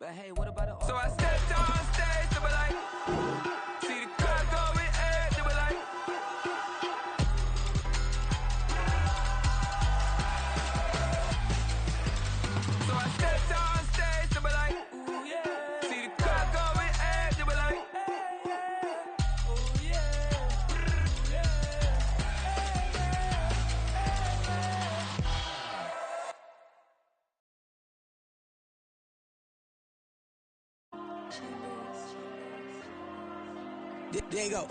But hey, what about the... So I stepped on stage, they were like, see the crowd going air, they were like, so I stepped on stage, they were like, ooh yeah, see the crowd going air, they were like, oh yeah, There you go.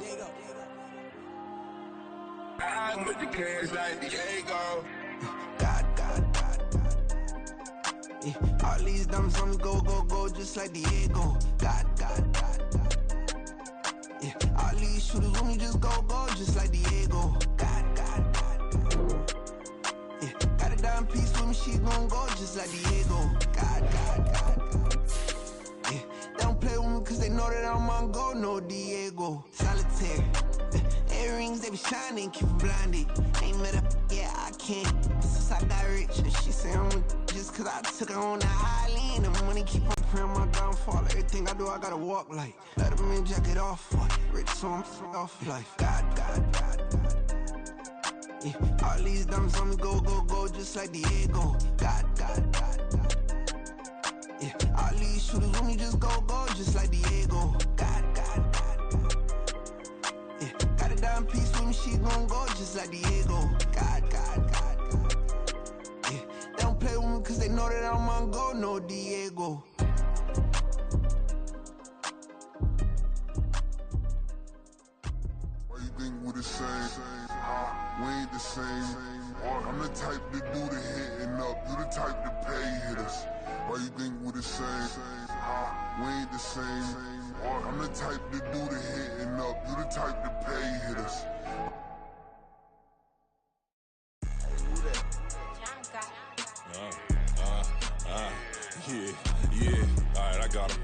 I'm with the cash like Diego. God. Yeah, all these diamonds on me go, just like Diego. God. Yeah, all these shooters on me just go, just like Diego. God. Yeah, got a dime piece with me, she gon' go just like Diego. God. Yeah, they don't play with me cause they know that I'm on go, no Diego. Solitaire. Earrings, they be shining, keep them blinded. Ain't met up, yeah, I can't. Since I got rich, and she say I'm just cause I took her on the island. The money keep on praying my downfall. Everything I do, I gotta walk like. Let them in, jacket off. Rich, so I'm off life. God. Yeah, all these diamonds on me go, just like Diego. God. Yeah, all these shooters on me just go, just like Diego. God. Yeah, got a dime piece with me, she gon' go just like Diego. God. Yeah, they don't play with me cause they know that I'm on go, no Diego. Why you think we the same? We ain't the same. I'm the type to do the hitting up, you the type to pay hitters. Why you think we the same? We ain't the same. I'm the type to do the hitting up, you the type to pay hitters. Yeah, alright, I got him.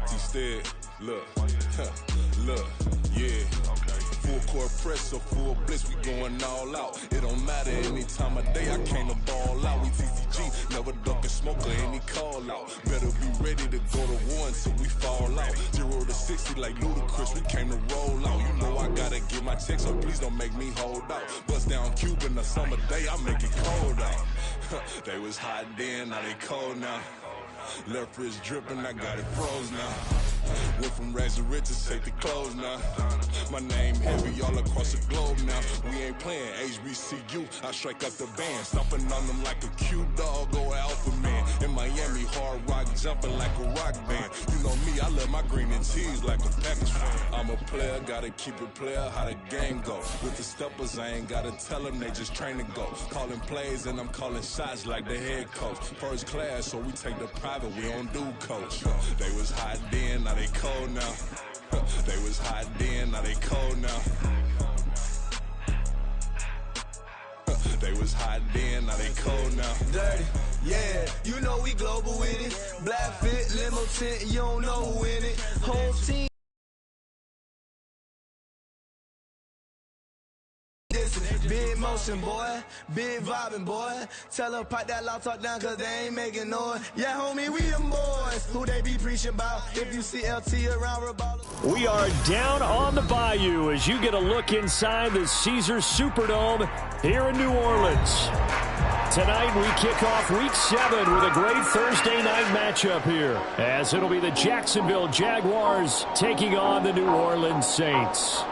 T-Stead, look, yeah. Full court press or full blitz, we going all out. It don't matter any time of day, I came to ball out. We TCG, never duckin' smoke or any call out. Better be ready to go to war until we fall out. 0 to 60 like Ludacris, we came to roll out. You know I gotta get my checks, so please don't make me hold out. Bust down Cuban a summer day, I make it cold out. They was hot then, now they cold now. Left wrist dripping, I got it froze now. Went from rags to riches, take the clothes now. My name heavy all across the globe now. We ain't playing HBCU, I strike up the band. Stomping on them like a cute dog, go alpha man. In Miami, hard rock jumping like a rock band. You know me, I love my green and cheese like a Packers fan. I'm a player, gotta keep it player, how the game go. With the steppers, I ain't gotta tell them, they just train to go. Calling plays and I'm calling shots like the head coach. First class, so we take the private, we don't do coach. They was hot then, now they cold now. They was hot then, now they cold now. They was hot then, now they cold now. Dirty, yeah, you know we global with it. Black fit, limo tint, you don't know who in it. Whole team. Big motion, boy. Big vibing, boy. Tell her pipe that loud talk down, cause they ain't making noise. Yeah, homie, we them boys. Who they be preaching about? If you see LT around Raballo. We are down on the bayou as you get a look inside the Caesars Superdome here in New Orleans. Tonight we kick off Week 7 with a great Thursday night matchup here, as it'll be the Jacksonville Jaguars taking on the New Orleans Saints.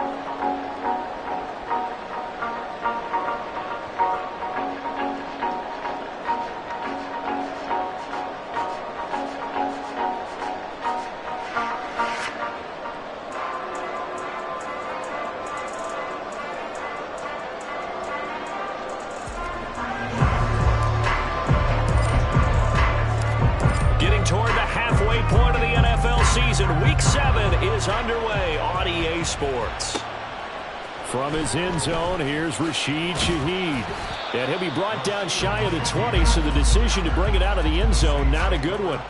Point of the NFL season. Week 7 is underway on EA Sports. From his end zone, here's Rashid Shaheed. And he'll be brought down shy of the 20, so the decision to bring it out of the end zone, not a good one.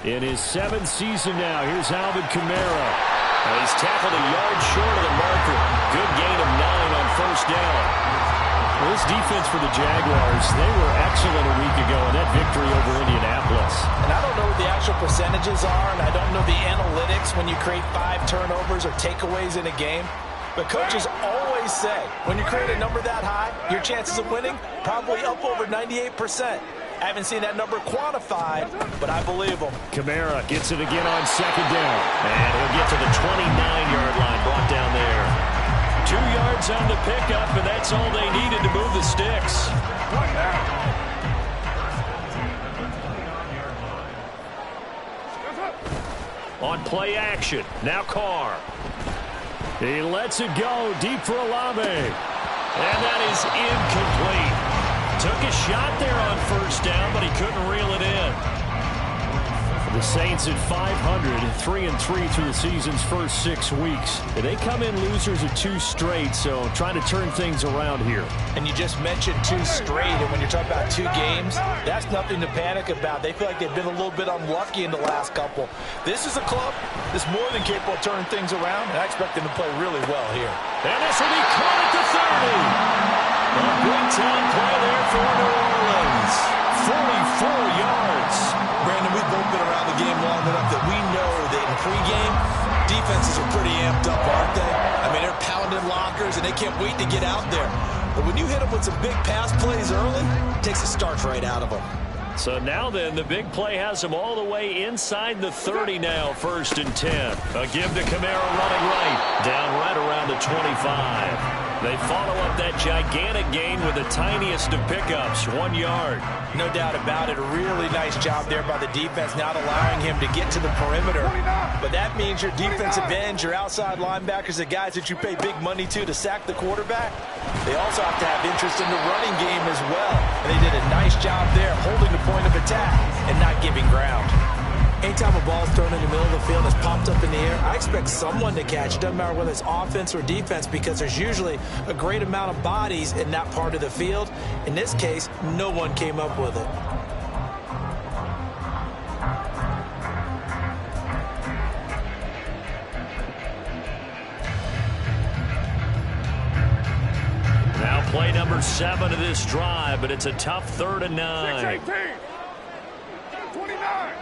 in his 7th season now. Here's Alvin Kamara. He's tackled a yard short of the marker. Good gain of 9 on first down. Well, this defense for the Jaguars, they were excellent a week ago in that victory over Indianapolis. And I don't know what the actual percentages are, and I don't know the analytics when you create 5 turnovers or takeaways in a game. But coaches always say, when you create a number that high, your chances of winning probably up over 98%. I haven't seen that number quantified, but I believe them. Kamara gets it again on second down. And he'll get to the 29-yard line, brought down there. 2 yards on the pickup, and that's all they needed to move the sticks. On play action, now Carr. He lets it go deep for Olave. And that is incomplete. Took a shot there on first down, but he couldn't reel it in. The Saints at 500, 3-3 through the season's first 6 weeks. They come in losers of 2 straight, so trying to turn things around here. And you just mentioned 2 straight, and when you're talking about 2 games, that's nothing to panic about. They feel like they've been a little bit unlucky in the last couple. This is a club that's more than capable of turning things around, and I expect them to play really well here. And this will be caught at the 30. A big-time play there for New Orleans. 44 yards. Brandon, we've both been around the game long enough that we know that in pregame, defenses are pretty amped up, aren't they? I mean, they're pounding lockers, and they can't wait to get out there. But when you hit them with some big pass plays early, it takes the starch right out of them. So now then, the big play has them all the way inside the 30 now, 1st and 10. A give to Kamara running right, down right around the 25. They follow up that gigantic gain with the tiniest of pickups, 1 yard. No doubt about it. A really nice job there by the defense, not allowing him to get to the perimeter. But that means your defensive ends, your outside linebackers, the guys that you pay big money to sack the quarterback, they also have to have interest in the running game as well. And they did a nice job there, holding the point of attack and not giving ground. Anytime a ball is thrown in the middle of the field and it's popped up in the air, I expect someone to catch it. Doesn't matter whether it's offense or defense, because there's usually a great amount of bodies in that part of the field. In this case, no one came up with it. Now play number 7 of this drive, but it's a tough 3rd and 9. 6-18. 29.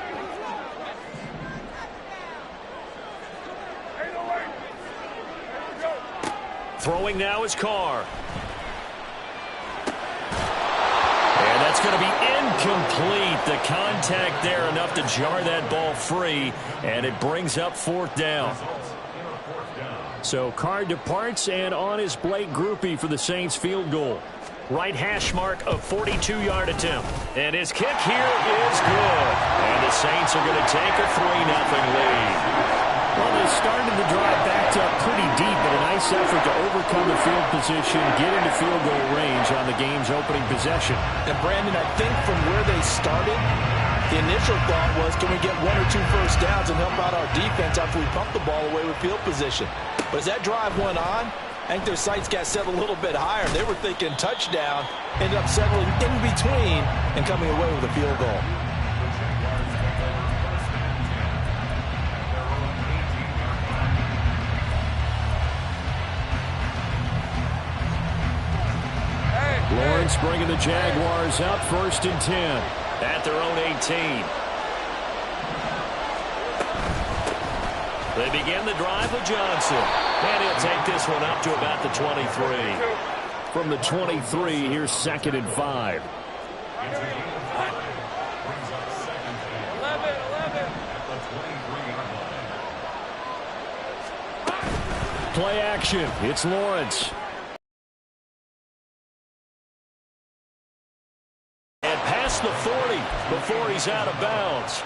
Throwing now is Carr. And that's going to be incomplete. The contact there enough to jar that ball free, and it brings up 4th down. So Carr departs, and on his Blake Groupie for the Saints field goal. Right hash mark, a 42-yard attempt. And his kick here is good. And the Saints are going to take a 3-0 lead. Well, they started the drive backed up pretty deep, but a nice effort to overcome the field position, get into field goal range on the game's opening possession. And Brandon, I think from where they started, the initial thought was, can we get 1 or 2 first downs and help out our defense after we pump the ball away with field position? But as that drive went on, I think their sights got set a little bit higher. They were thinking touchdown, ended up settling in between and coming away with a field goal. Lawrence bringing the Jaguars up, 1st and 10 at their own 18. They begin the drive with Johnson, and he'll take this one up to about the 23. From the 23, here's 2nd and 5. 11. Play action. It's Lawrence. The 40 before he's out of bounds.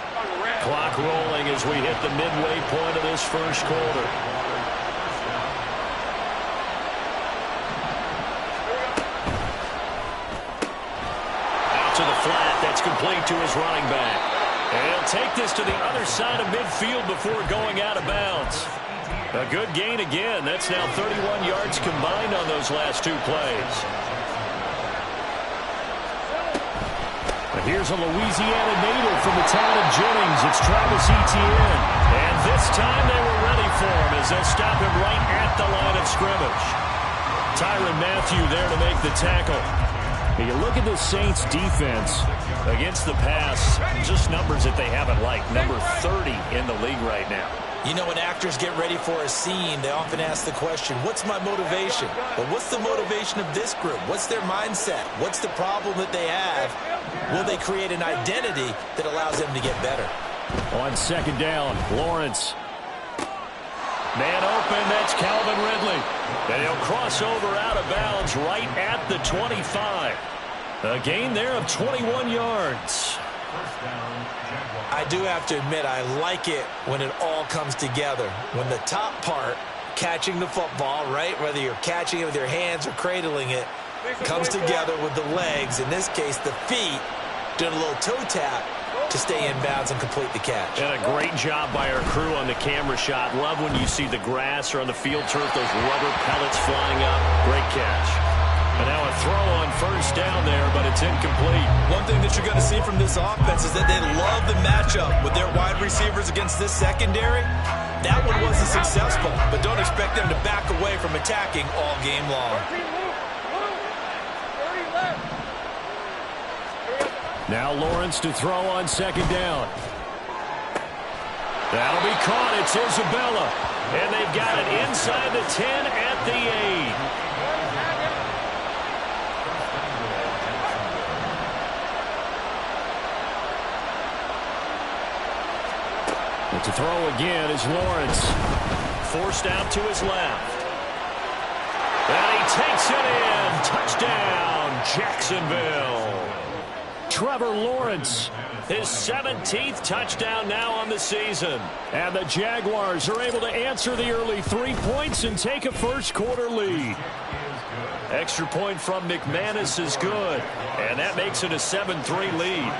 Clock rolling as we hit the midway point of this first quarter. Out to the flat. That's complete to his running back. And he'll take this to the other side of midfield before going out of bounds. A good gain again. That's now 31 yards combined on those last 2 plays. Here's a Louisiana native from the town of Jennings. It's Travis Etienne. And this time they were ready for him as they'll stop him right at the line of scrimmage. Tyrann Mathieu there to make the tackle. You look at the Saints defense against the pass, just numbers that they haven't liked. Number 30 in the league right now. You know, when actors get ready for a scene, they often ask the question, what's my motivation? But what's the motivation of this group? What's their mindset? What's the problem that they have? Will they create an identity that allows them to get better? On second down, Lawrence. Man open, that's Calvin Ridley. And he'll cross over out of bounds right at the 25. A gain there of 21 yards. I do have to admit, I like it when it all comes together. When the top part, catching the football, right, whether you're catching it with your hands or cradling it, comes together with the legs, in this case the feet, doing a little toe tap to stay in bounds and complete the catch. And a great job by our crew on the camera shot. Love when you see the grass or on the field turf, those rubber pellets flying up. Great catch. And now a throw on first down there, but it's incomplete. One thing that you're going to see from this offense is that they love the matchup with their wide receivers against this secondary. That one wasn't successful, but don't expect them to back away from attacking all game long. Now Lawrence to throw on second down. That'll be caught. It's Isabella. And they've got it inside the 10 at the 8. And to throw again is Lawrence. Forced out to his left. And he takes it in. Touchdown, Jacksonville. Trevor Lawrence, his 17th touchdown now on the season. And the Jaguars are able to answer the early 3 points and take a first-quarter lead. Extra point from McManus is good, and that makes it a 7-3 lead.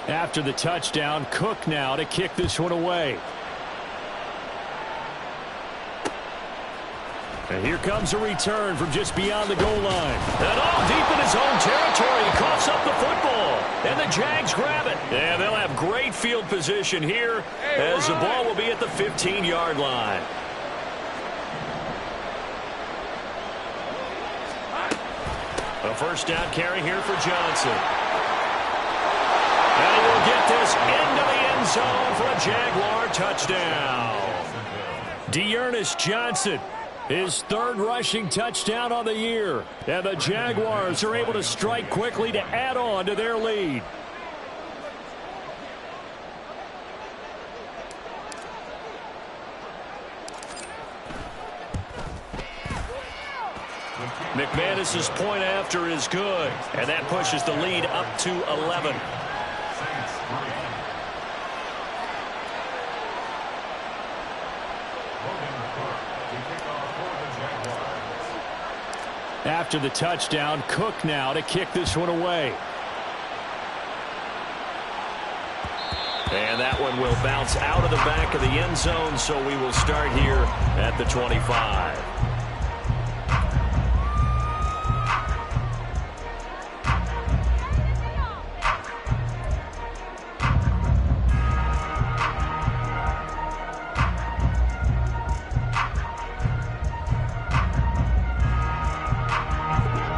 After the touchdown, Cook now to kick this one away. And here comes a return from just beyond the goal line. And all deep in his own territory, he coughs up the football. And the Jags grab it. And they'll have great field position here as the ball will be at the 15-yard line. A first down carry here for Johnson. And he will get this into the end zone for a Jaguar touchdown. Dearness Johnson, his third rushing touchdown on the year. And the Jaguars are able to strike quickly to add on to their lead. McManus's point after is good. And that pushes the lead up to 11. After the touchdown, Cook now to kick this one away. And that one will bounce out of the back of the end zone, so we will start here at the 25.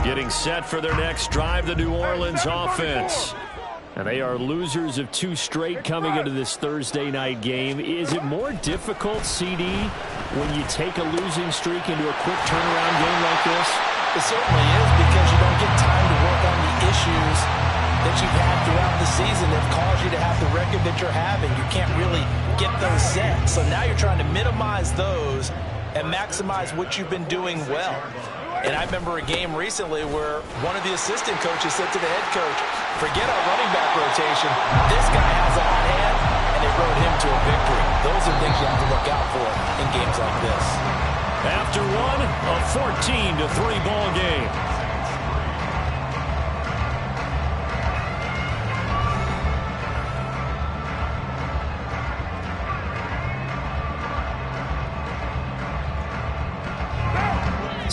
Getting set for their next drive, the New Orleans offense. And they are losers of 2 straight coming into this Thursday night game. Is it more difficult, CD, when you take a losing streak into a quick turnaround game like this? It certainly is, because you don't get time to work on the issues that you've had throughout the season that caused you to have the record that you're having. You can't really get those set. So now you're trying to minimize those and maximize what you've been doing well. And I remember a game recently where one of the assistant coaches said to the head coach, forget our running back rotation. This guy has a hot hand, and they rode him to a victory. Those are things you have to look out for in games like this. After one, a 14-3 ball game.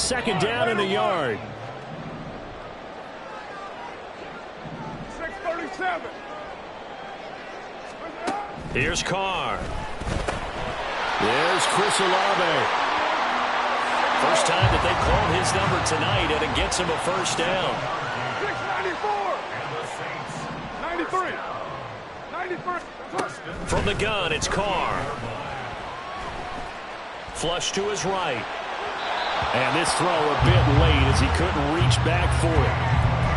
second down and a yard. 6:37. Here's Carr. There's Chris Olave. First time that they called his number tonight, and it gets him a first down. 694. 93. 93. From the gun, it's Carr. Flush to his right. And this throw a bit late as he couldn't reach back for it.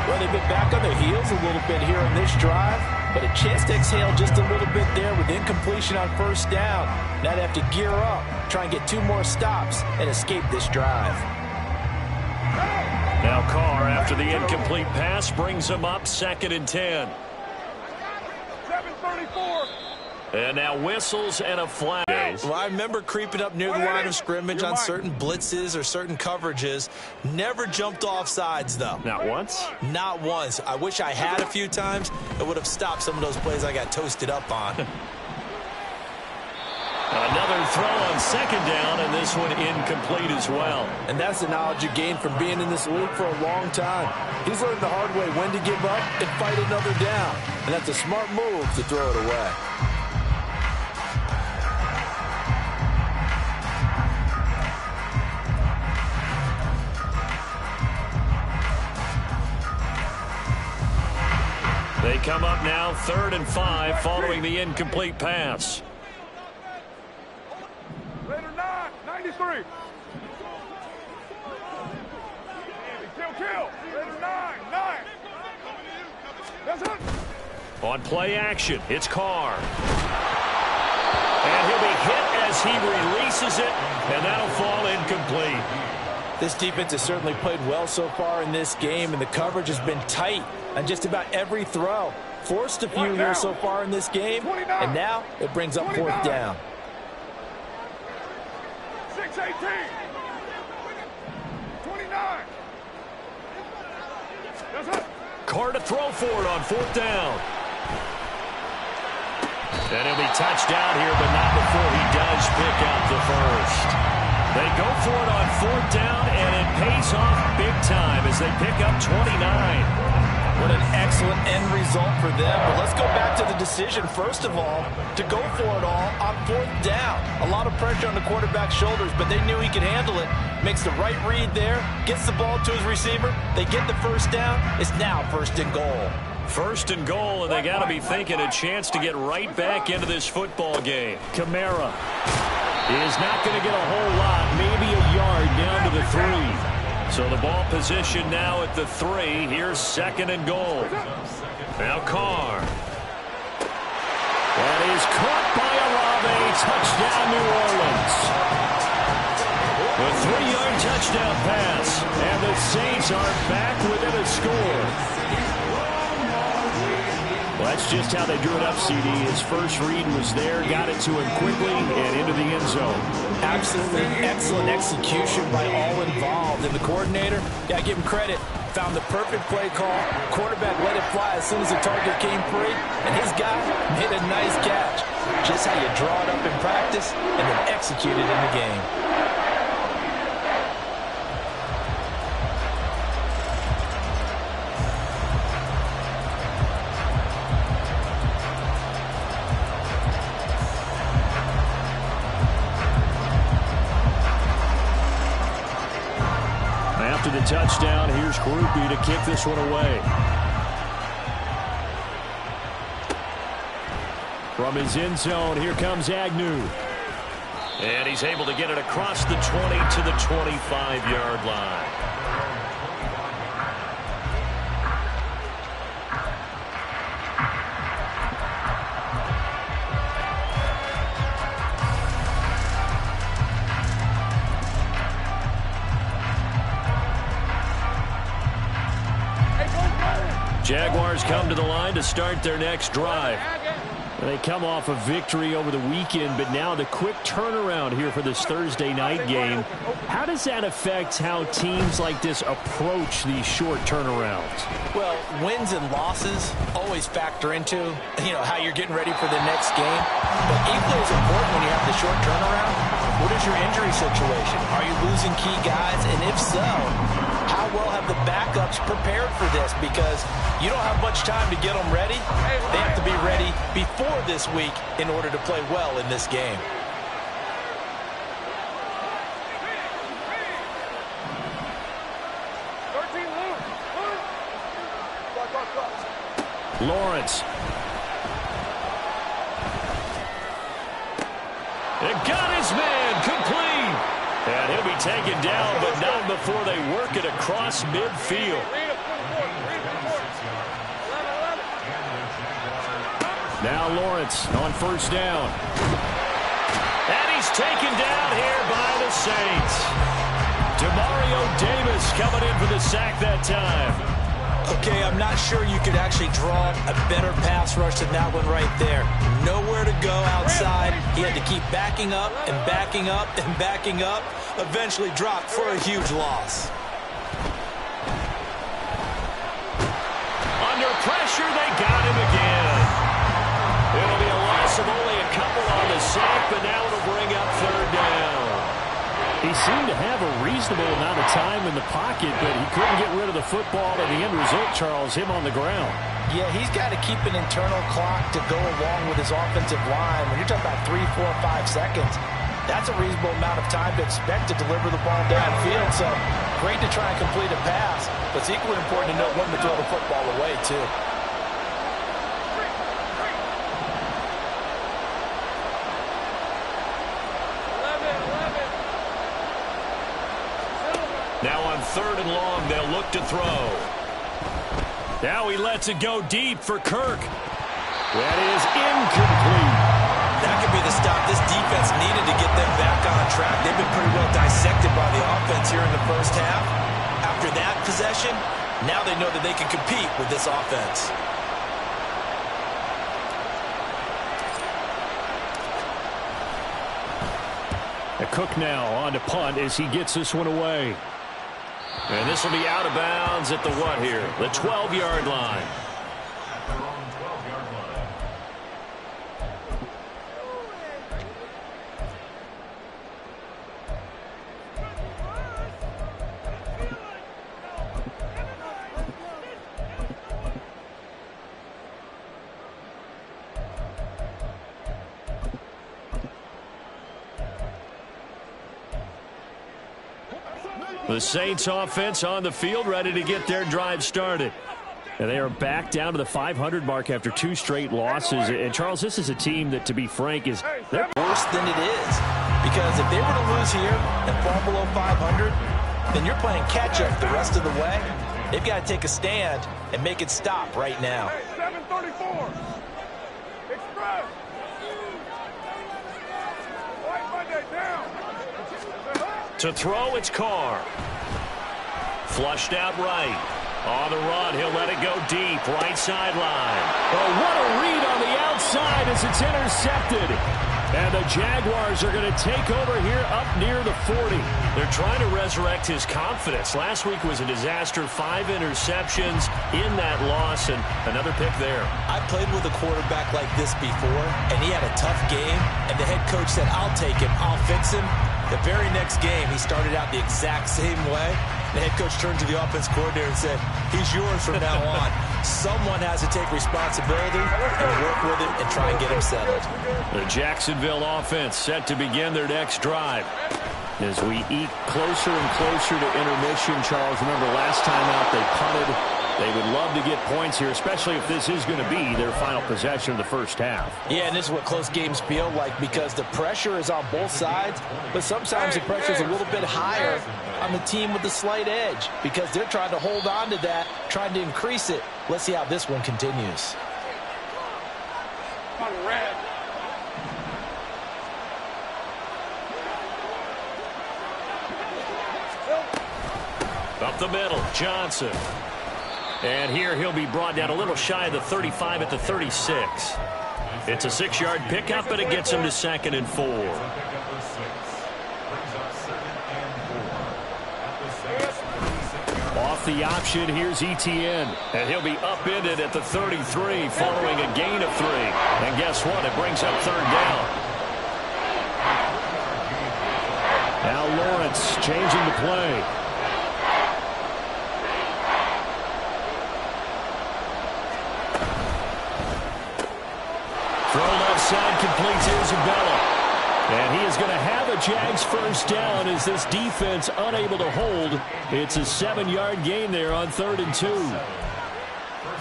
Well, they've been back on their heels a little bit here on this drive, but a chance to exhale just a little bit there with incompletion on first down. Now they have to gear up, try and get 2 more stops, and escape this drive. Now Carr, after the incomplete pass, brings him up 2nd and 10. 7:34. And now whistles and a flag. Well, I remember creeping up near the line of scrimmage on certain blitzes or certain coverages. Never jumped off sides, though. Not once? Not once. I wish I had a few times. It would have stopped some of those plays I got toasted up on. Another throw on 2nd down, and this one incomplete as well. And that's the knowledge you gain from being in this league for a long time. He's learned the hard way when to give up and fight another down. And that's a smart move to throw it away. They come up now 3rd and 5 following the incomplete pass. Later 9. 93. Kill. Later 9. 9. That's it. On play action, it's Carr. And he'll be hit as he releases it, and that'll fall incomplete. This defense has certainly played well so far in this game, and the coverage has been tight on just about every throw. Forced a few here so far in this game, and now it brings up 4th down. 6:18. 29. That's it. Carr to throw for it on 4th down. And he'll be touched down here, but not before he does pick up the first. They go for it on 4th down, and it pays off big time as they pick up 29. What an excellent end result for them. But let's go back to the decision, first of all, to go for it all on 4th down. A lot of pressure on the quarterback's shoulders, but they knew he could handle it. Makes the right read there, gets the ball to his receiver. They get the first down. It's now 1st and goal. 1st and goal, and they got to be thinking a chance to get right back into this football game. Kamara is not going to get a whole lot, maybe a yard down to the 3. So the ball position now at the 3. Here's 2nd and goal. Now Carr. That is caught by Olave. Touchdown, New Orleans. A 3-yard touchdown pass. And the Saints are back within a score. Well, that's just how they drew it up, CD. His first read was there, got it to him quickly, and into the end zone. Absolutely excellent execution by all involved. And the coordinator, yeah, give him credit, found the perfect play call. Quarterback let it fly as soon as the target came free, and his guy made a nice catch. Just how you draw it up in practice and then execute it in the game. After the touchdown, here's Groupie to kick this one away. From his end zone, here comes Agnew. And he's able to get it across the 20 to the 25-yard line. Jaguars come to the line to start their next drive. They come off a victory over the weekend, but now the quick turnaround here for this Thursday night game. How does that affect how teams like this approach these short turnarounds? Well, wins and losses always factor into, how you're getting ready for the next game. But equally as important when you have the short turnaround, what does is your injury situation? Are you losing key guys? And if so, how well have the backups prepared for this? Because you don't have much time to get them ready. They have to be ready before this week in order to play well in this game. Lawrence. It got his man complete. And he'll be taken down, but not before they work it across midfield. Now Lawrence on first down. And he's taken down here by the Saints. Demario Davis coming in for the sack that time. Okay, I'm not sure you could actually draw a better pass rush than that one right there. Nowhere to go outside. He had to keep backing up and backing up and backing up. Eventually dropped for a huge loss. Under pressure, they got him again. It'll be a loss of only a couple on the sack, but now it'll bring up third down. He seemed to have a reasonable amount of time in the pocket, but he couldn't get rid of the football, and the end result, Charles, him on the ground. Yeah, he's got to keep an internal clock to go along with his offensive line. When you're talking about 3, 4, 5 seconds, that's a reasonable amount of time to expect to deliver the ball downfield. So great to try and complete a pass, but it's equally important to know when to throw the football away, too. Now on third and long, they'll look to throw. Now he lets it go deep for Kirk. That is incomplete. That could be the stop this defense needed to get them back on track. They've been pretty well dissected by the offense here in the first half. After that possession, now they know that they can compete with this offense. Cook now on to punt as he gets this one away. And this will be out of bounds at the what here? The 12-yard line. The Saints offense on the field, ready to get their drive started. And they are back down to the 500 mark after 2 straight losses. And, Charles, this is a team that, to be frank, they're worse than it is. Because if they were to lose here and fall below 500, then you're playing catch-up the rest of the way. They've got to take a stand and make it stop right now. 734. Express. White Monday down. to throw. It's Carr. Flushed out right. On the run, he'll let it go deep, right sideline. Oh, what a read on the outside as it's intercepted. And the Jaguars are going to take over here up near the 40. They're trying to resurrect his confidence. Last week was a disaster, 5 interceptions in that loss, and another pick there. I played with a quarterback like this before, and he had a tough game, and the head coach said, I'll take him, I'll fix him. The very next game, he started out the exact same way. The head coach turned to the offense coordinator and said, he's yours from now on. Someone has to take responsibility and work with it and try and get him settled. The Jacksonville offense set to begin their next drive. As we eke closer and closer to intermission, Charles, remember last time out they punted. They would love to get points here, especially if this is going to be their final possession of the first half. Yeah, and this is what close games feel like because the pressure is on both sides, but sometimes the pressure is a little bit higher on the team with the slight edge because they're trying to hold on to that, trying to increase it. Let's see how this one continues. Up the middle, Johnson. And here he'll be brought down a little shy of the 35 at the 36. It's a 6-yard pickup, but it gets him to 2nd and 4. Off the option, here's Etienne. And he'll be upended at the 33 following a gain of 3. And guess what? It brings up 3rd down. Now Lawrence changing the play. Throw left side, complete to Isabella. And he is going to have a Jags first down as this defense unable to hold. It's a 7-yard gain there on 3rd and 2.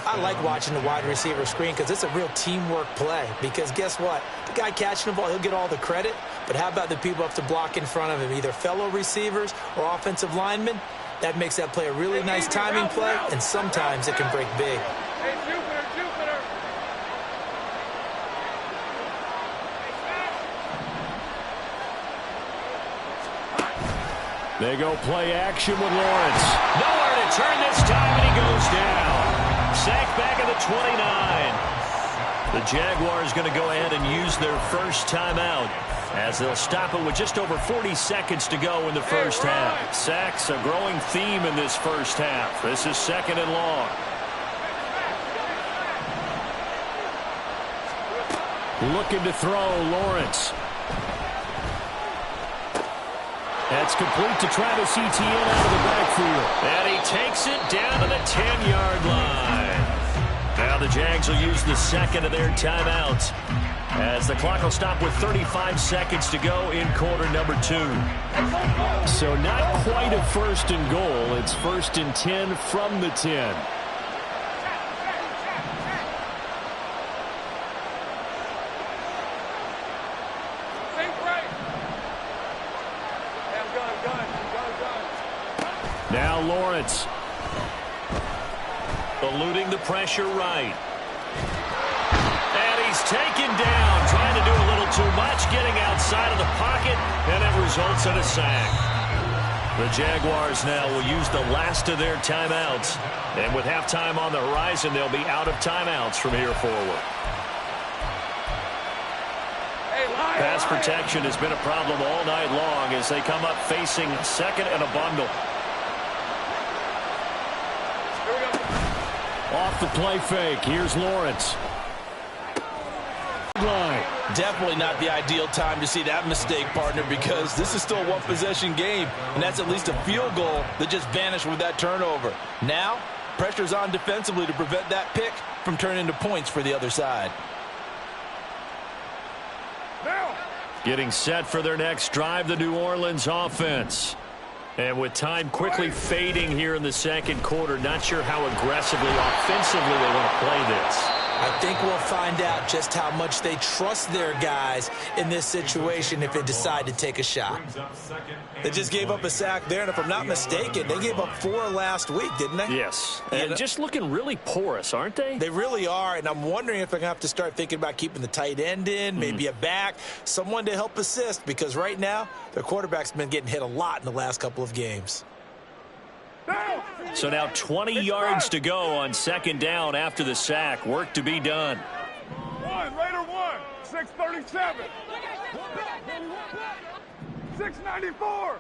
I like watching the wide receiver screen because it's a real teamwork play. Because guess what? The guy catching the ball, he'll get all the credit. But how about the people up to block in front of him, either fellow receivers or offensive linemen? That makes that play a really nice timing play, and sometimes it can break big. Hey, Jupiter. They go play action with Lawrence. Nowhere to turn this time, and he goes down. Sacked back at the 29. The Jaguars going to go ahead and use their first timeout as they'll stop it with just over 40 seconds to go in the first half. Sacks a growing theme in this first half. This is 2nd and long. Looking to throw, Lawrence. That's complete to Travis Etienne out of the backfield. And he takes it down to the 10-yard line. Now the Jags will use the second of their timeouts as the clock will stop with 35 seconds to go in quarter number 2. So not quite a 1st and goal. It's 1st and 10 from the 10. Now Lawrence. Eluding the pressure right. And he's taken down, trying to do a little too much, getting outside of the pocket, and it results in a sack. The Jaguars now will use the last of their timeouts. And with halftime on the horizon, they'll be out of timeouts from here forward. Pass protection has been a problem all night long as they come up facing 2nd and a bundle. Off the play fake. Here's Lawrence. Definitely not the ideal time to see that mistake, partner, because this is still a one-possession game, and that's at least a field goal that just vanished with that turnover. Now, pressure's on defensively to prevent that pick from turning into points for the other side. Getting set for their next drive, the New Orleans offense. And with time quickly fading here in the 2nd quarter, not sure how aggressively, offensively they want to play this. I think we'll find out just how much they trust their guys in this situation if they decide to take a shot. They just gave up a sack there, and if I'm not mistaken, they gave up 4 last week, didn't they? Yes, and just looking really porous, aren't they? They really are, and I'm wondering if they're going to have to start thinking about keeping the tight end in, maybe a back, someone to help assist, because right now their quarterback's been getting hit a lot in the last couple of games. So now 20 yards to go on 2nd down after the sack. Work to be done. Raider 1, 637. 694.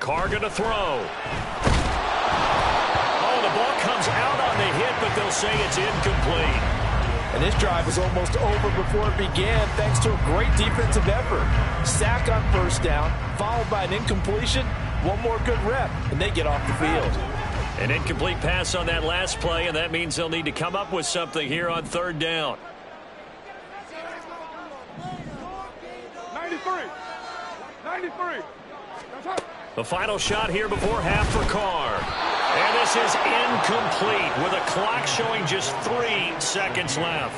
Carr going to throw. Oh, the ball comes out on the hit, but they'll say it's incomplete. And this drive was almost over before it began thanks to a great defensive effort. Sack on 1st down, followed by an incompletion. One more good rep, and they get off the field. An incomplete pass on that last play, and that means they'll need to come up with something here on 3rd down. 93. The final shot here before half for Carr. And this is incomplete with a clock showing just 3 seconds left.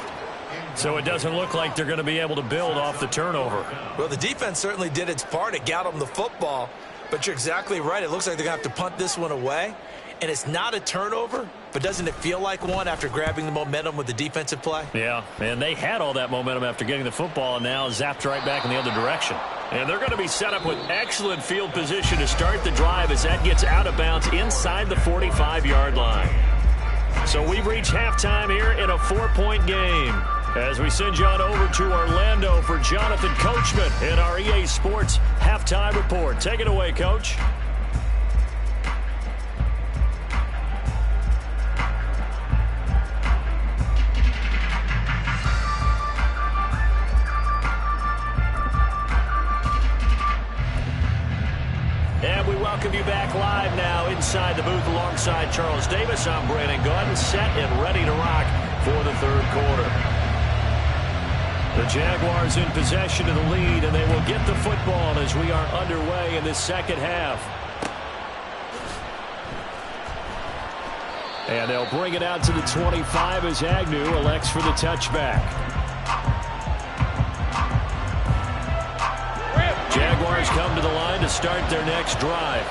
So it doesn't look like they're going to be able to build off the turnover. Well, the defense certainly did its part. It got them the football. But you're exactly right. It looks like they're going to have to punt this one away. And it's not a turnover, but doesn't it feel like one after grabbing the momentum with the defensive play? Yeah, and they had all that momentum after getting the football and now zapped right back in the other direction. And they're going to be set up with excellent field position to start the drive as that gets out of bounds inside the 45-yard line. So we've reached halftime here in a 4-point game. As we send you on over to Orlando for Jonathan Coachman in our EA Sports Halftime Report. Take it away, Coach. welcome you back live now inside the booth alongside Charles Davis. I'm Brandon Gunn, set and ready to rock for the third quarter. The Jaguars in possession of the lead, and they will get the football as we are underway in this second half. And they'll bring it out to the 25 as Agnew elects for the touchback. Jaguars come to the line to start their next drive.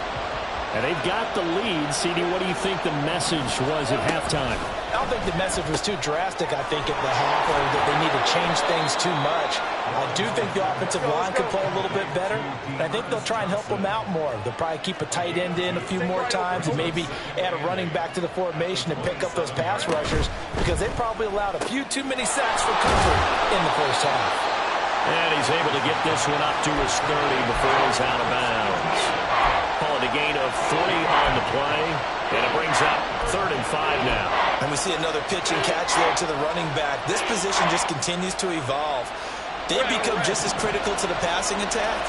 And they've got the lead. CD, what do you think the message was at halftime? I don't think the message was too drastic, I think, at the half, or that they need to change things too much. I do think the offensive line could play a little bit better, and I think they'll try and help them out more. They'll probably keep a tight end in a few more times and maybe add a running back to the formation and pick up those pass rushers, because they probably allowed a few too many sacks for comfort in the first half. And he's able to get this one up to his 30 before he's out of bounds. Calling a gain of 40 on the play, and it brings up 3rd and 5 now. And we see another pitch and catch there to the running back. This position just continues to evolve. They've become just as critical to the passing attack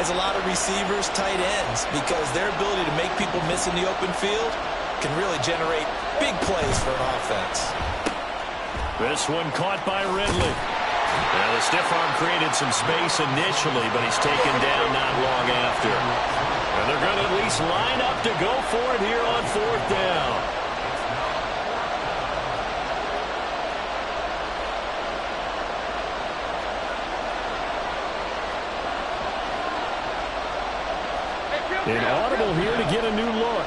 as a lot of receivers, tight ends, because their ability to make people miss in the open field can really generate big plays for an offense. This one caught by Ridley. Now the stiff arm created some space initially, but he's taken down not long after. And they're going to at least line up to go for it here on 4th down. Inaudible here to get a new look.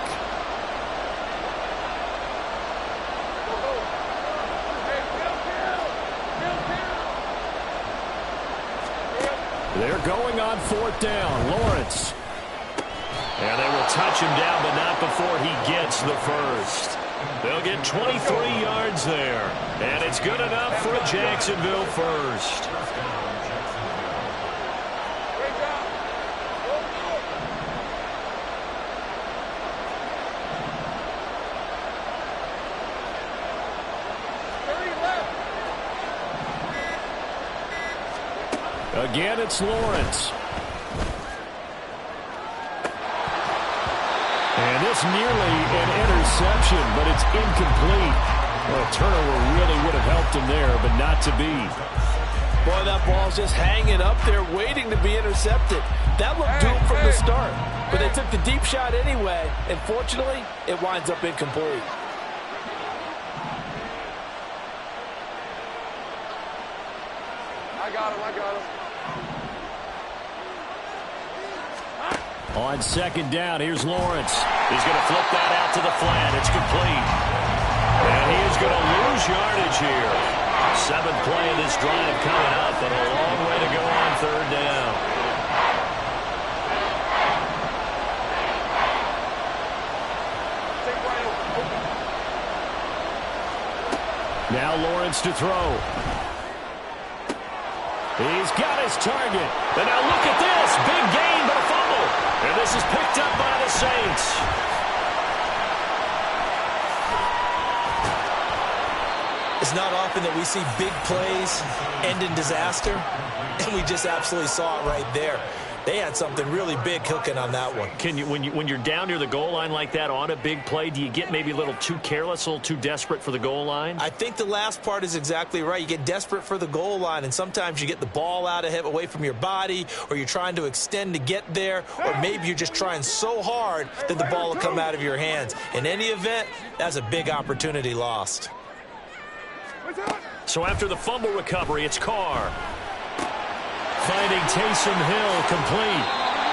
They're going on 4th down. Lawrence. And they will touch him down, but not before he gets the first. They'll get 23 yards there. And it's good enough for a Jacksonville first. Again, it's Lawrence. And this nearly an interception, but it's incomplete. Well, a turnover really would have helped him there, but not to be. Boy, that ball's just hanging up there, waiting to be intercepted. That looked doomed from the start, but they took the deep shot anyway, and fortunately, it winds up incomplete. I got him. On 2nd down, here's Lawrence. He's going to flip that out to the flat. It's complete. And he is going to lose yardage here. 7th play of this drive coming up, but a long way to go on 3rd down. Now Lawrence to throw. He's got his target. And now look at this. Big gain, but a fumble. And this is picked up by the Saints. It's not often that we see big plays end in disaster, and we just absolutely saw it right there. They had something really big cooking on that one. Can you, when you're down near the goal line like that on a big play, do you get maybe a little too careless, a little too desperate for the goal line? I think the last part is exactly right. You get desperate for the goal line, and sometimes you get the ball out ahead, away from your body, or you're trying to extend to get there, or maybe you're just trying so hard that the ball will come out of your hands. In any event, that's a big opportunity lost. So after the fumble recovery, it's Carr. Finding Taysom Hill complete.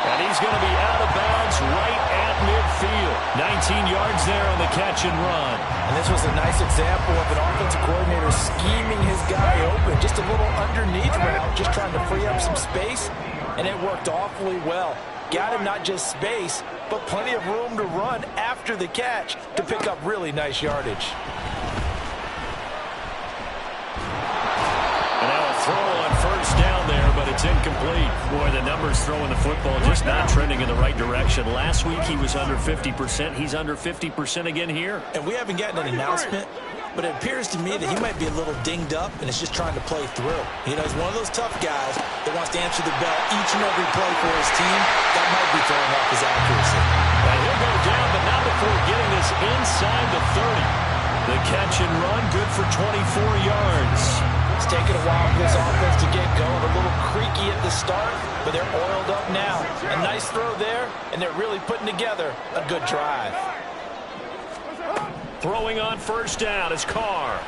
And he's going to be out of bounds right at midfield. 19 yards there on the catch and run. And this was a nice example of an offensive coordinator scheming his guy open. Just a little underneath route, just trying to free up some space. And it worked awfully well. Got him not just space, but plenty of room to run after the catch to pick up really nice yardage. And now a throw on 1st down there, but it's incomplete. Boy, the numbers throwing the football just not trending in the right direction. Last week he was under 50%. He's under 50% again here. And we haven't gotten an announcement, but it appears to me that he might be a little dinged up and is just trying to play through. You know, he's one of those tough guys that wants to answer the bell each and every play for his team. That might be throwing off his accuracy. before getting this inside the 30. The catch and run, good for 24 yards. It's taken a while for this offense to get going. A little creaky at the start, but they're oiled up now. A nice throw there, and they're really putting together a good drive. Throwing on first down is Carr.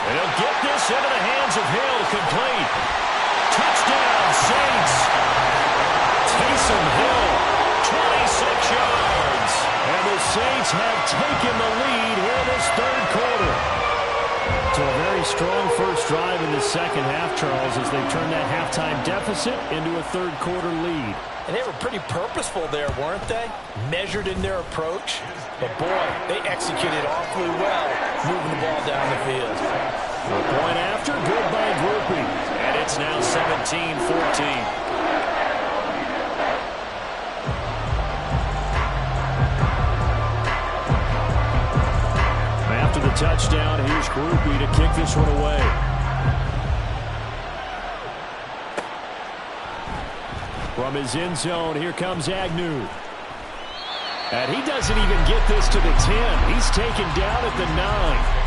They'll get this into the hands of Hill, complete. Touchdown, Saints. Taysom Hill, 26 yards. And the Saints have taken the lead here in this third quarter. So a very strong first drive in the second half, Charles, as they turn that halftime deficit into a third quarter lead. And they were pretty purposeful there, weren't they? Measured in their approach. But, boy, they executed awfully well moving the ball down the field. A point after, good by grouping. And it's now 17-14. After the touchdown, here's Groupie to kick this one away. From his end zone, here comes Agnew. And he doesn't even get this to the 10. He's taken down at the 9.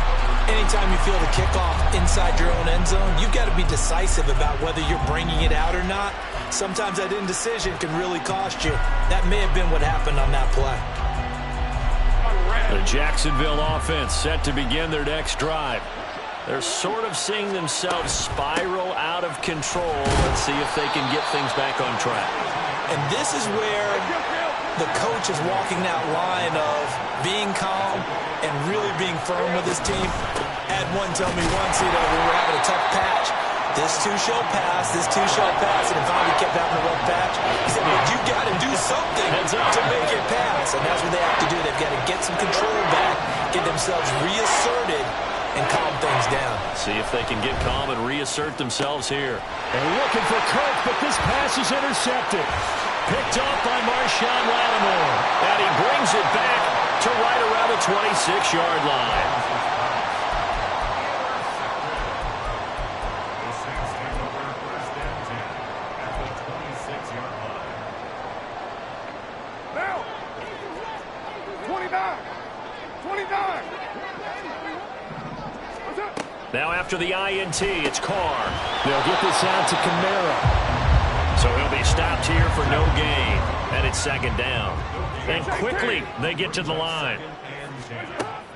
Anytime you feel the kickoff inside your own end zone, you've got to be decisive about whether you're bringing it out or not. Sometimes that indecision can really cost you. That may have been what happened on that play. The Jacksonville offense set to begin their next drive. They're sort of seeing themselves spiral out of control. Let's see if they can get things back on track. And this is where the coach is walking that line of being calm and really being firm with his team. Had one tell me once, we were having a tough patch. This too shall pass, this too shall pass, and finally kept having a rough patch. He said, well, you got to do something to make it pass, and that's what they have to do. They've got to get some control back, get themselves reasserted, and calm things down. See if they can get calm and reassert themselves here. And looking for Kirk, but this pass is intercepted. Picked off by Marshawn Lattimore, and he brings it back to right around the 26-yard line. Now after the INT, it's Carr. They'll get this out to Kamara. So he'll be stopped here for no gain. And it's second down. And quickly, they get to the line.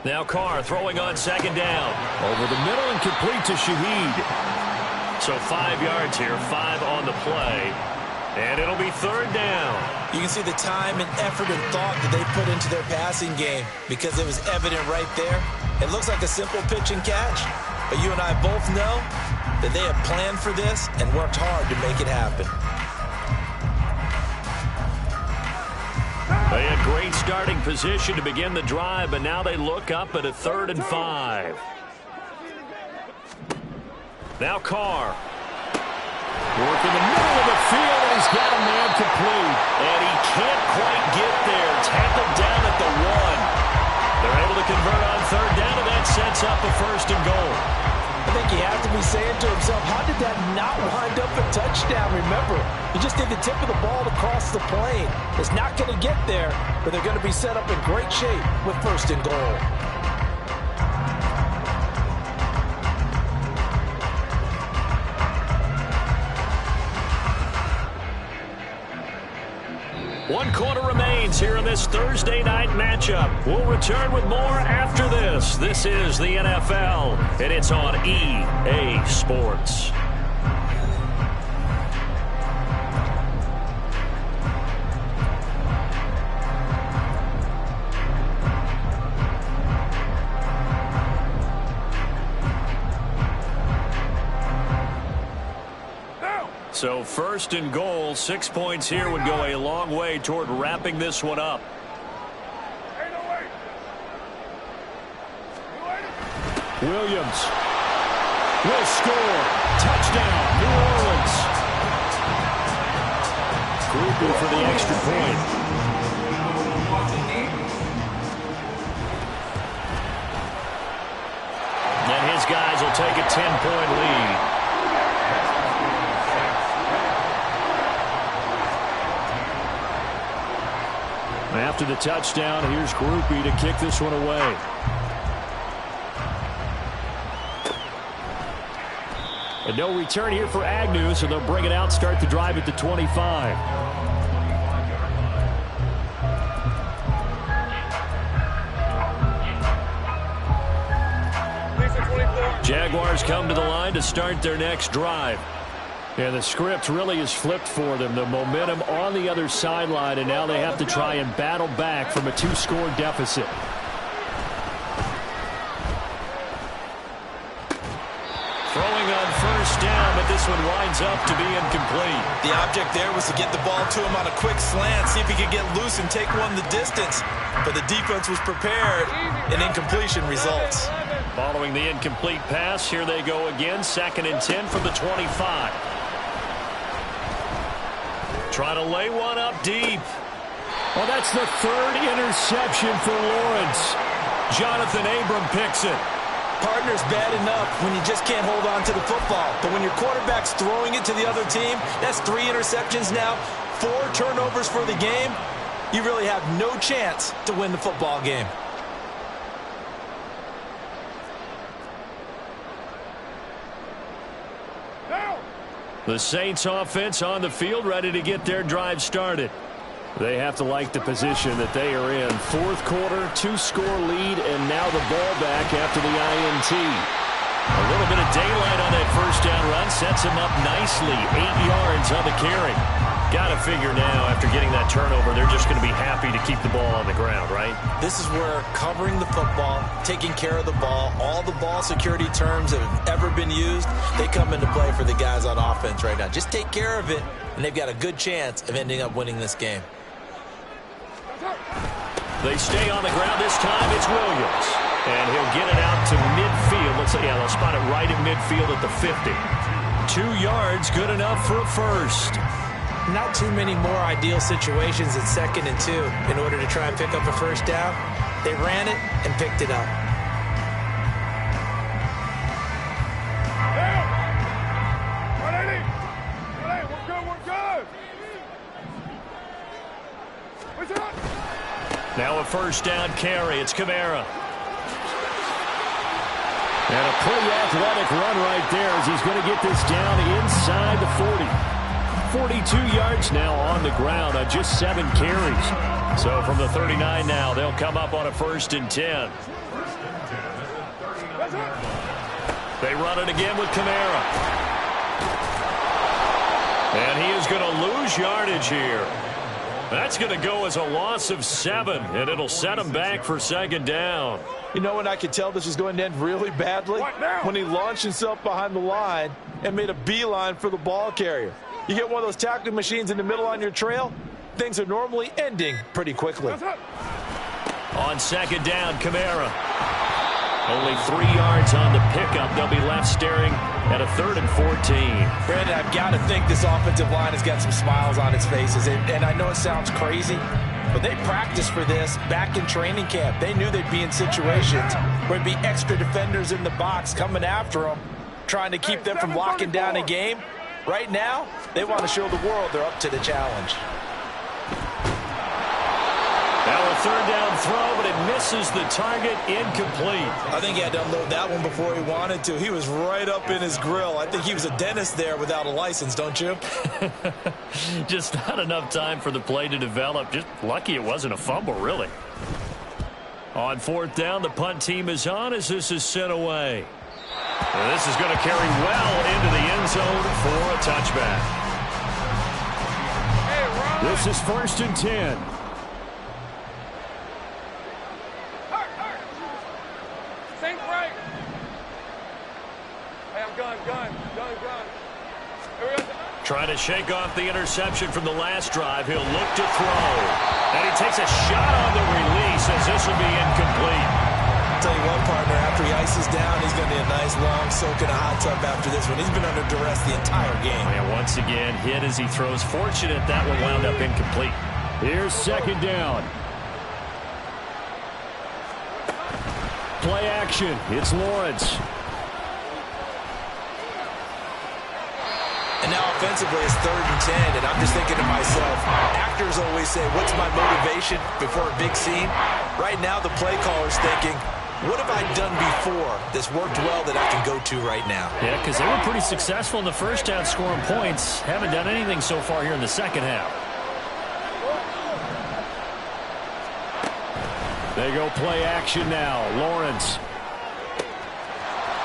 Now Carr throwing on second down. Over the middle and complete to Shaheed. So 5 yards here, 5 on the play. And it'll be third down. You can see the time and effort and thought that they put into their passing game because it was evident right there. It looks like a simple pitch and catch, but you and I both know that they have planned for this and worked hard to make it happen. They had great starting position to begin the drive, but now they look up at a 3rd and 5. Now Carr. Work in the middle of the field, and he's got a man complete. And he can't quite get there. Tackled down at the 1. They're able to convert on third down, and that sets up a 1st and goal. I think he has to be saying to himself, how did that not wind up a touchdown? Remember, you just need the tip of the ball to cross the plane. It's not going to get there, but they're going to be set up in great shape with 1st and goal. One quarter remains here in this Thursday night matchup. We'll return with more after this. This is the NFL, and it's on EA Sports. So 1st and goal, 6 points here would go a long way toward wrapping this one up. Williams will score. Touchdown, New Orleans. Groupie for the extra point. And his guys will take a 10-point lead. After the touchdown, here's Groupie to kick this one away. And no return here for Agnew, so they'll bring it out, start the drive at the 25. Jaguars come to the line to start their next drive. And the script really is flipped for them. The momentum on the other sideline, and now they have to try and battle back from a 2-score deficit. Throwing on first down, but this one winds up to be incomplete. The object there was to get the ball to him on a quick slant, see if he could get loose and take one the distance. But the defense was prepared, and incompletion results. Following the incomplete pass, here they go again. 2nd and 10 from the 25. Try to lay one up deep. Well, that's the 3rd interception for Lawrence. Jonathan Abram picks it. Partner's bad enough when you just can't hold on to the football. But when your quarterback's throwing it to the other team, that's 3 interceptions now, 4 turnovers for the game. You really have no chance to win the football game. The Saints offense on the field, ready to get their drive started. They have to like the position that they are in. 4th quarter, 2-score lead, and now the ball back after the INT. A little bit of daylight on that first down run sets him up nicely. 8 yards on the carry. Got to figure now, after getting that turnover, they're just going to be happy to keep the ball on the ground, right? This is where covering the football, taking care of the ball, all the ball security terms that have ever been used, they come into play for the guys on offense right now. Just take care of it, and they've got a good chance of ending up winning this game. They stay on the ground. This time it's Williams. And he'll get it out to midfield. Let's say, yeah, they'll spot it right in midfield at the 50. 2 yards, good enough for a first. Not too many more ideal situations at 2nd and 2 in order to try and pick up a first down. They ran it and picked it up. Now a first down carry. It's Kamara. And a pretty athletic run right there as he's going to get this down inside the 40. 42 yards now on the ground on just 7 carries. So from the 39 now, they'll come up on a 1st and 10. They run it again with Kamara. And he is going to lose yardage here. That's going to go as a loss of 7, and it'll set him back for 2nd down. You know when I could tell this was going to end really badly? When he launched himself behind the line and made a beeline for the ball carrier. You get one of those tackling machines in the middle on your trail, things are normally ending pretty quickly. On 2nd down, Kamara. Only 3 yards on the pickup. They'll be left staring at a 3rd and 14. Brandon, I've got to think this offensive line has got some smiles on its faces. And I know it sounds crazy, but they practiced for this back in training camp. They knew they'd be in situations where there'd be extra defenders in the box coming after them, trying to keep them from locking down a game. Right now, they want to show the world they're up to the challenge. Now a 3rd down throw, but it misses the target, incomplete. I think he had to unload that one before he wanted to. He was right up in his grill. I think he was a dentist there without a license, don't you? Just not enough time for the play to develop. Just lucky it wasn't a fumble, really. On 4th down, the punt team is on as this is sent away. And this is going to carry well into the end zone for a touchback. This is 1st and 10. Sink right. Hey, I'm gun. Here we go. Trying to shake off the interception from the last drive. He'll look to throw. And he takes a shot on the release as this will be incomplete. I'll tell you what, partner, after he ices down, he's going to be a nice long soak in a hot tub after this one. He's been under duress the entire game. And once again, hit as he throws. Fortunate that one wound up incomplete. Here's 2nd down. Play action. It's Lawrence. And now offensively, it's 3rd and 10, and I'm just thinking to myself, actors always say, what's my motivation before a big scene? Right now, the play caller's thinking, what have I done before that's worked well that I can go to right now? Yeah, because they were pretty successful in the first half scoring points. Haven't done anything so far here in the second half. They go play action now. Lawrence.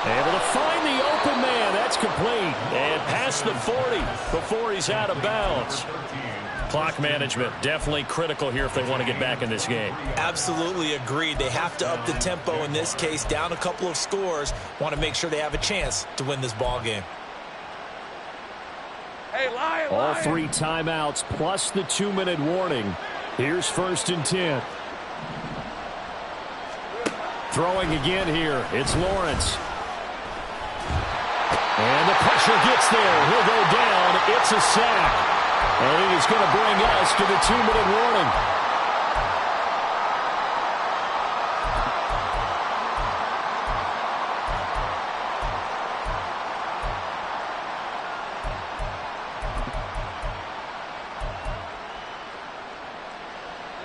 Able to find the open man. That's complete. And past the 40 before he's out of bounds. Clock management definitely critical here if they want to get back in this game. Absolutely agreed. They have to up the tempo in this case. Down a couple of scores. Want to make sure they have a chance to win this ball game. Hey, Lion, All Lion. 3 timeouts plus the 2-minute warning. Here's 1st and 10. Throwing again here. It's Lawrence. And the pressure gets there. He'll go down. It's a sack. And it is going to bring us to the 2-minute warning.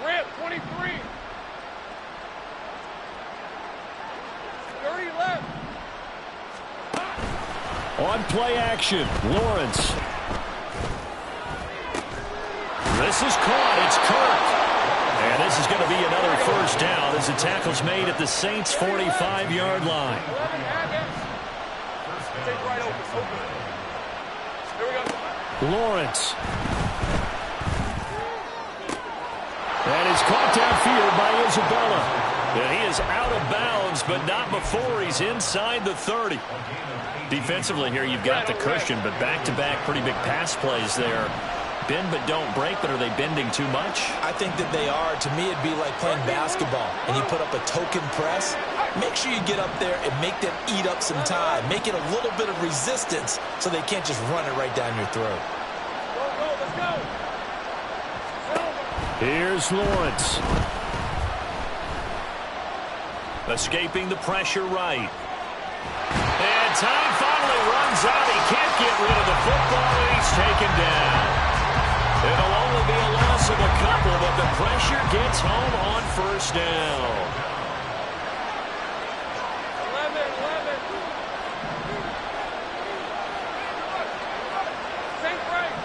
Rip, 23. 30 left. On play action, Lawrence. This is caught. It's Kirk. And this is going to be another first down as the tackle's made at the Saints' 45-yard line. Take right open. Here we go. Lawrence. That is caught downfield by Isabella. And he is out of bounds, but not before he's inside the 30. Defensively here, you've got the cushion, but back-to-back pretty big pass plays there. Bend but don't break, but are they bending too much? I think that they are. To me, it'd be like playing basketball, and you put up a token press. Make sure you get up there and make them eat up some time. Make it a little bit of resistance so they can't just run it right down your throat. Go, let's go. Here's Lawrence. Escaping the pressure right. And time finally runs out. He can't get rid of the football, and he's taken down. It'll only be a loss of a couple, but the pressure gets home on first down. 11. Saint right.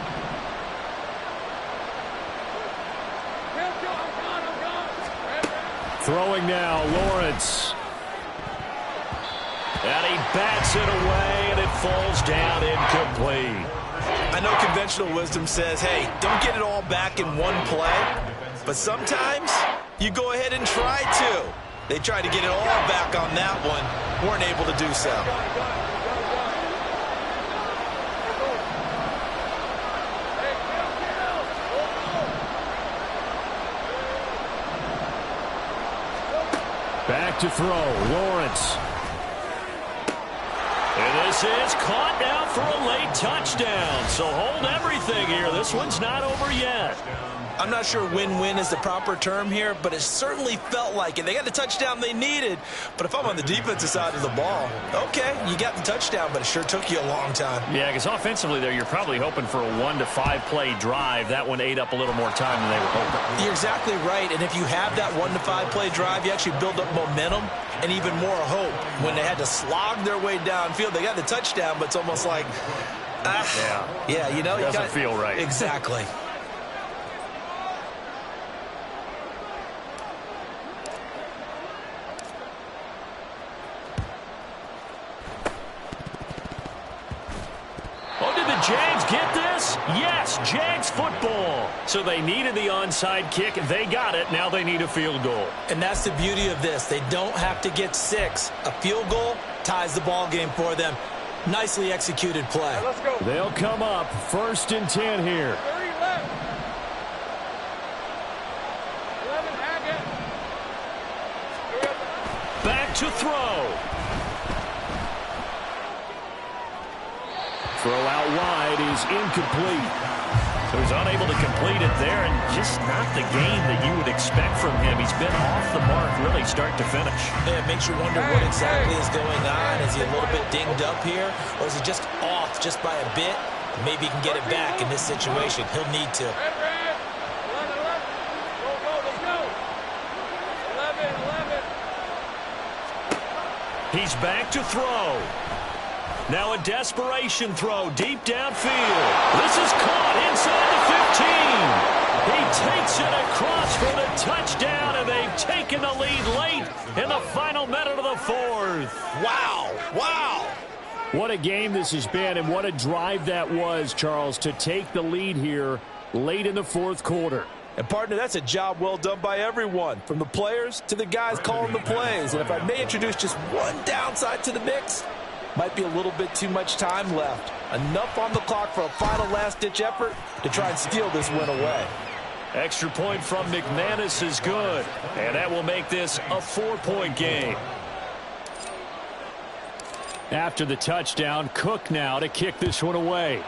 Kill. I'm gone. Throwing now, Lawrence. And he bats it away, and it falls down incomplete. I know conventional wisdom says, hey, don't get it all back in one play. But sometimes you go ahead and try to. They tried to get it all back on that one. Weren't able to do so. Back to throw, Lawrence. And this is caught now for a late touchdown. So hold everything here. This one's not over yet. I'm not sure win-win is the proper term here, but it certainly felt like it. They got the touchdown they needed, but if I'm on the defensive side of the ball, okay, you got the touchdown, but it sure took you a long time. Yeah, because offensively there, you're probably hoping for a 1 to 5 play drive. That one ate up a little more time than they were hoping. You're exactly right, and if you have that 1 to 5 play drive, you actually build up momentum and even more hope. When they had to slog their way downfield, they got the touchdown, but it's almost like, yeah, you know, it doesn't feel right. Exactly. Jags get this? Yes, Jags football. So they needed the onside kick. They got it. Now they need a field goal. And that's the beauty of this. They don't have to get 6. A field goal ties the ball game for them. Nicely executed play. Right, let's go. They'll come up 1st and 10 here. 30 left. 11, Hackett. Back to throw. Throw out wide is incomplete. So he's unable to complete it there, and just not the game that you would expect from him. He's been off the mark really start to finish. Yeah, it makes you wonder what exactly is going on. Is he a little bit dinged up here, or is he just off just by a bit? Maybe he can get it back in this situation. He'll need to. Red. He's back to throw. Now a desperation throw deep downfield. This is caught inside the 15. He takes it across for the touchdown, and they've taken the lead late in the final minute of the fourth. Wow. Wow. What a game this has been, and what a drive that was, Charles, to take the lead here late in the fourth quarter. And, partner, that's a job well done by everyone, from the players to the guys calling the plays. And if I may introduce just one downside to the mix, might be a little bit too much time left. Enough on the clock for a final last-ditch effort to try and steal this win away. Extra point from McManus is good, and that will make this a 4-point game. After the touchdown, Cook now to kick this one away.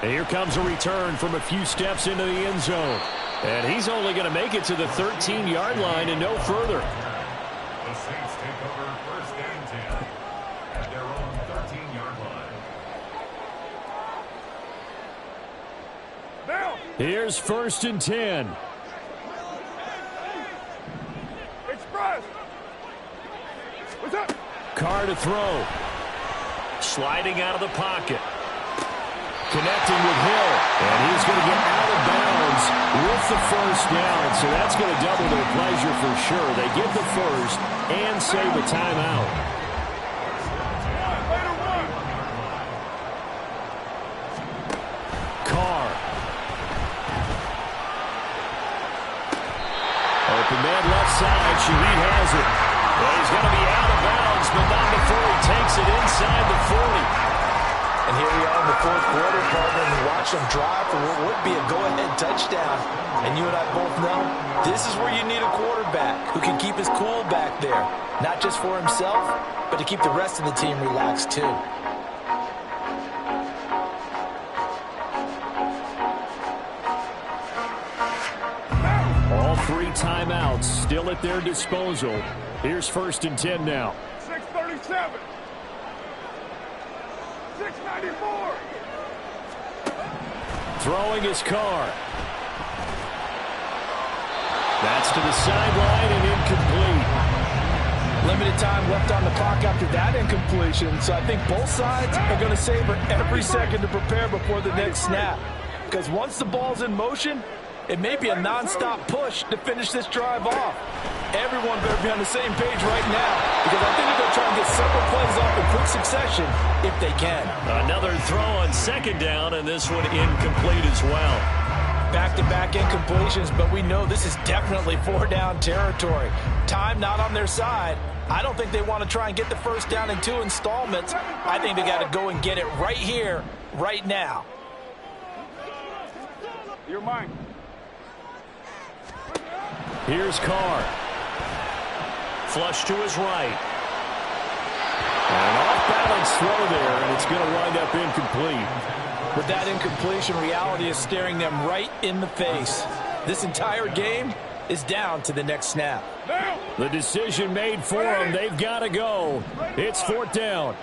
And here comes a return from a few steps into the end zone. And he's only going to make it to the 13-yard line and no further. The Saints take over 1st and 10 at their own 13-yard line. Now. Here's 1st and 10. Express. What's up? Carr to throw. Sliding out of the pocket. Connecting with Hill. And he's going to get out of bounds with the first down. So that's going to double their pleasure for sure. They get the first and save a timeout. Carr. Open man left side. Shaheed has it. Well, he's going to be out of bounds, but not before he takes it inside the 40. And here we are in the fourth quarter, partner, and watch them drive for what would be a go-ahead touchdown. And you and I both know this is where you need a quarterback who can keep his cool back there. Not just for himself, but to keep the rest of the team relaxed too. All 3 timeouts still at their disposal. Here's 1st and 10 now. 6:37. 6:94. Throwing his Carr. That's to the sideline and incomplete. Limited time left on the clock after that incompletion, so I think both sides are going to savor every second to prepare before the next snap. Because once the ball's in motion, it may be a non-stop push to finish this drive off. Everyone better be on the same page right now, because I think they're going to try and get several plays off in quick succession if they can. Another throw on 2nd down, and this one incomplete as well. Back-to-back incompletions, but we know this is definitely 4-down territory. Time not on their side. I don't think they want to try and get the first down in 2 installments. I think they got to go and get it right here, right now. You're mine. Here's Carr. Flush to his right. An off-balance throw there, and it's going to wind up incomplete. With that incompletion, reality is staring them right in the face. This entire game is down to the next snap. The decision made for them. They've got to go. It's 4th down.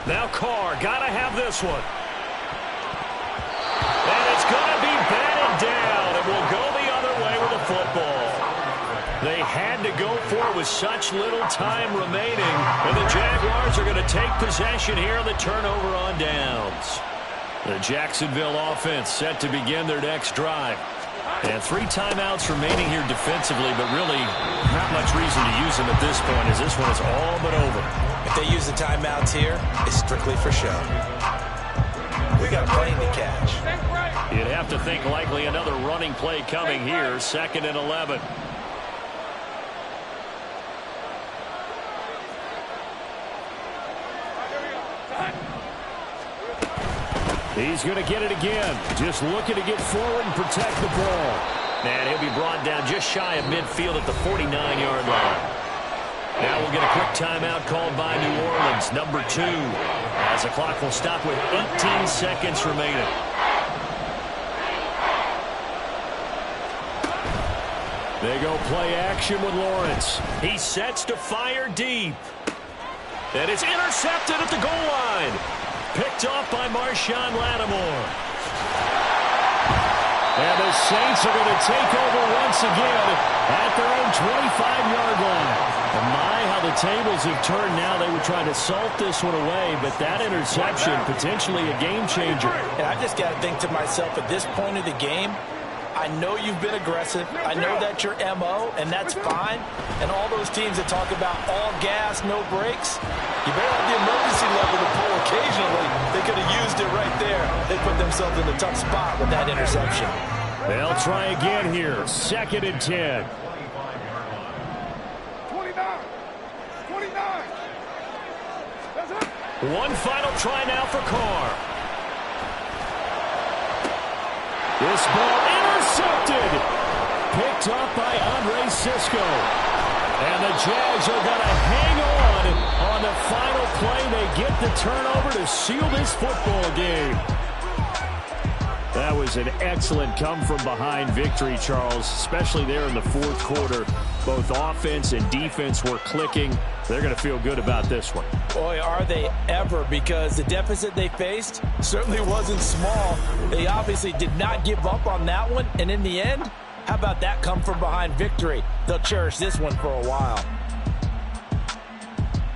Now Carr, got to have this one. And it's going to be batted down. It will go the other way with the football. They had to go for it with such little time remaining. And the Jaguars are going to take possession here on the turnover on downs. The Jacksonville offense set to begin their next drive. And 3 timeouts remaining here defensively, but really not much reason to use them at this point, as this one is all but over. If they use the timeouts here, it's strictly for show. We got a plane to catch. You'd have to think likely another running play coming here, 2nd and 11. He's going to get it again. Just looking to get forward and protect the ball. And he'll be brought down just shy of midfield at the 49-yard line. Now we'll get a quick timeout called by New Orleans, number 2, as the clock will stop with 18 seconds remaining. They go play action with Lawrence. He sets to fire deep. And it's intercepted at the goal line. Picked off by Marshawn Lattimore. And the Saints are going to take over once again at their own 25-yard line. And my, how the tables have turned now. They were trying to salt this one away, but that interception, potentially a game changer. And I just got to think to myself, at this point of the game, I know you've been aggressive. I know that's your MO, and that's fine. And all those teams that talk about all gas, no brakes, you better have the emergency level to pull occasionally. They could have used it right there. They put themselves in a tough spot with that interception. They'll try again here. 2nd and 10. 29. That's it. One final try now for Carr. This ball intercepted. Picked up by Andre Cisco. And the Jags are going to hang on the final play. They get the turnover to seal this football game. That was an excellent come-from-behind victory, Charles, especially there in the fourth quarter. Both offense and defense were clicking. They're going to feel good about this one. Boy, are they ever, because the deficit they faced certainly wasn't small. They obviously did not give up on that one, and in the end, how about that come-from-behind victory? They'll cherish this one for a while.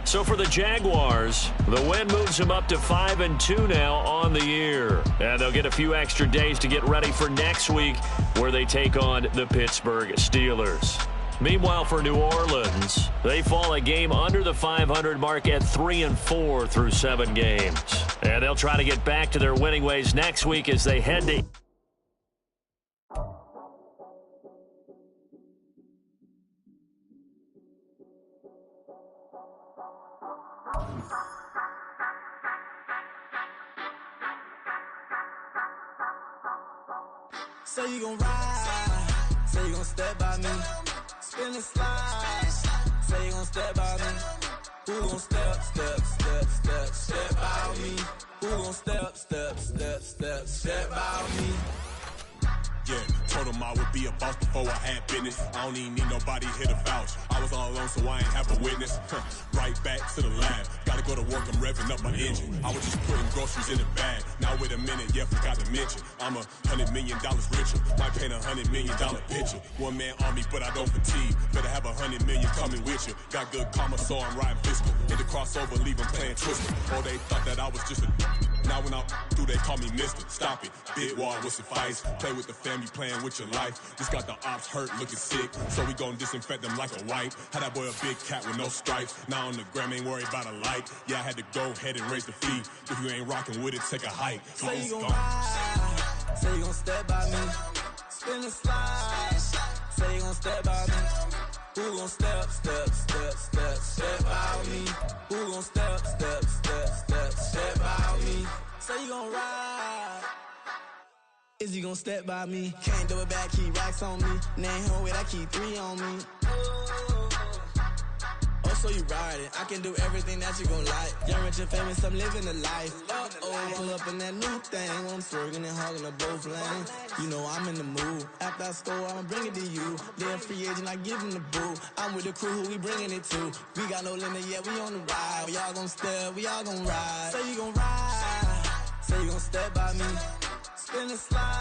So for the Jaguars, the win moves them up to 5-2 now on the year. And they'll get a few extra days to get ready for next week, where they take on the Pittsburgh Steelers. Meanwhile, for New Orleans, they fall a game under the 500 mark at 3-4 through 7 games. And they'll try to get back to their winning ways next week as they head to... Say you gon' ride, say you gon' step by me, spin and slide, say you gon' step by me, who gon' step by me, who gon' step by me. Yeah, told him I would be a boss before I had business. I don't even need nobody here to vouch. I was all alone, so I ain't have a witness. Right back to the lab. Gotta go to work, I'm revving up my engine. I was just putting groceries in the bag. Now wait a minute, yeah, forgot to mention. I'm $100 million richer. Might paint $100 million picture. One man army, but I don't fatigue. Better have $100 million coming with you. Got good karma, so I'm riding fiscal. Hit the crossover, leave them playing twister. Oh, they thought that I was just a... Now when I do, they call me Mister. Stop it. Big wall would suffice. Play with the family, playing with your life. Just got the ops hurt, looking sick. So we gon' disinfect them like a wipe. Had that boy a big cat with no stripes. Now on the gram, ain't worried about a light. Yeah, I had to go ahead and raise the fee. If you ain't rocking with it, take a hike. Say you gon' ride, say you gon' step by me, spin and slide, say you gon' step by me. Who gon' step by me? Who gon' step by me? Say you gon' ride. Is you gon' step by me? Can't do it back, keep racks on me. Name home with I keep 3 on me. Oh, so you ride it. I can do everything that you gon' like. Young, rich, and famous, I'm living the life. Pull up in that new thing. I'm swerving and hogging the both lanes. You know I'm in the mood. After I score, I'ma bring it to you. They're a free agent, I give them the boo. I'm with the crew, who we bringing it to. We got no limit, yeah, we on the ride. We all gon' step, we all gon' ride. Say you gon' ride. Say you gon' step by me. Spin and slide.